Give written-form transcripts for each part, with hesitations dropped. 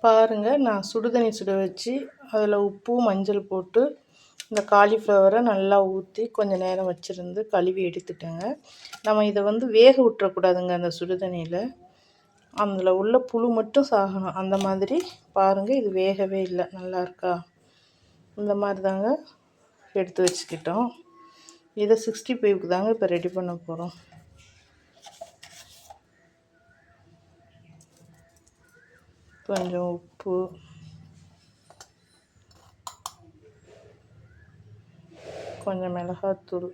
பாருங்கள், நான் சுடுதண்ணி சுட வச்சு அதில் உப்பு மஞ்சள் போட்டு இந்த காலிஃப்ளவரை நல்லா ஊற்றி கொஞ்சம் நேரம் வச்சுருந்து கழுவி எடுத்துட்டேங்க. நம்ம இதை வேக விட்டுறக்கூடாதுங்க. அந்த சுடுதண்ணியில் அதில் உள்ள புழு மட்டும் சாகணும். அந்த மாதிரி பாருங்கள், இது வேகவே இல்லை. நல்லா இருக்கா? இந்த மாதிரி தாங்க எடுத்து வச்சுக்கிட்டோம். இதை 65க்கு தாங்க இப்போ ரெடி பண்ண போகிறோம். கொஞ்சம் உப்பு, கொஞ்சம் மிளகாத்தூள்,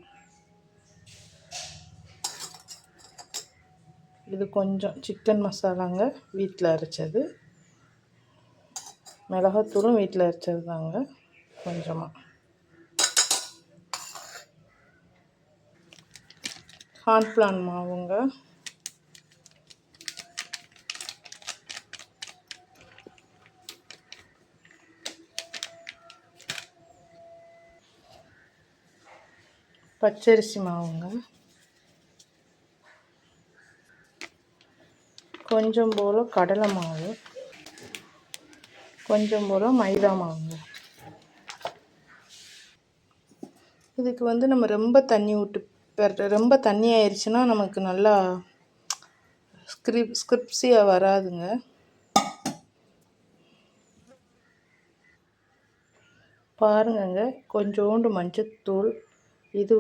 இது கொஞ்சம் சிக்கன் மசாலாங்க, வீட்டில் அரைச்சது. மிளகாத்தூளும் வீட்டில் அரைச்சது தாங்க. கொஞ்சமாக கார்ன்ஃப்ளார் மாவுங்க, பச்சரிசி மாவுங்க, கொஞ்சம் போல் கடலை மாவு, கொஞ்சம் போல் மைதா மாவுங்க. இதுக்கு நம்ம ரொம்ப தண்ணி விட்டு ரொம்ப தண்ணி ஆயிடுச்சுன்னா நமக்கு நல்லா ஸ்கிரிப்ஸியாக வராதுங்க. பாருங்கங்க, கொஞ்சோண்டு மஞ்சத்தூள், இது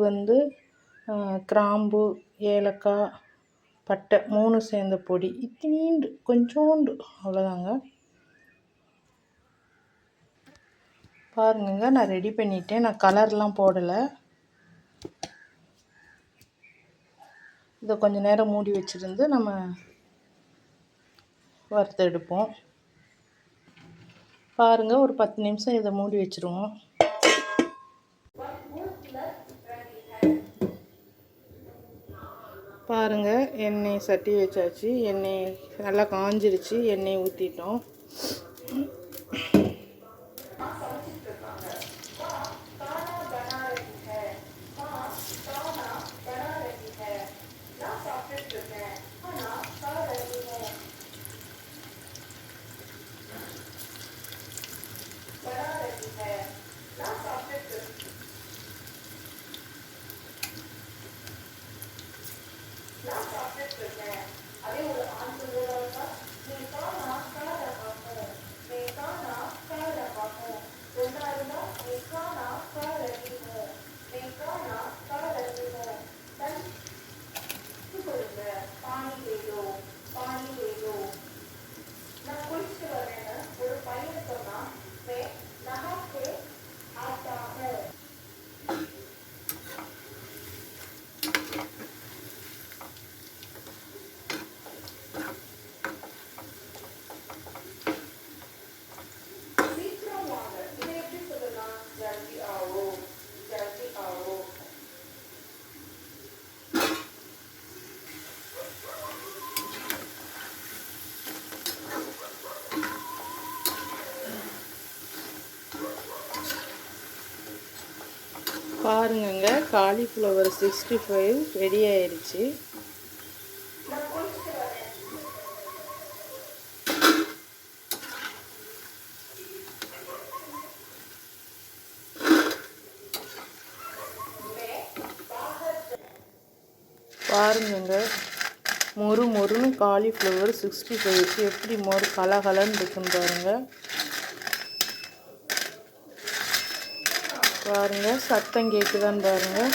கிராம்பு, ஏலக்காய், பட்டை 3 சேர்ந்த பொடி, இத்தினீண்டு கொஞ்சோண்டு, அவ்வளோதாங்க. பாருங்கங்க, நான் ரெடி பண்ணிட்டேன். நான் கலர்லாம் போடலை. இதை கொஞ்சம் நேரம் மூடி வச்சுருந்து நம்ம வறுத்து எடுப்போம். பாருங்கள், ஒரு 10 நிமிஷம் இதை மூடி வச்சுருவோம். பாருங்கள், எண்ணெய் சட்டி வச்சாச்சு. எண்ணெய் நல்லா காஞ்சிருச்சு. எண்ணெய் ஊற்றிட்டோம். பாருங்கங்க, காலிஃப்ளவர் 65 ரெடி ஆயிடுச்சு. பாருங்கங்க, மொறுன்னு காலிஃப்ளவர் 65 எப்படி கலகலன்னு இருக்குன்னு பாருங்கள். பாருங்கள், சத்தம் கேட்குதான்னு பாருங்கள்.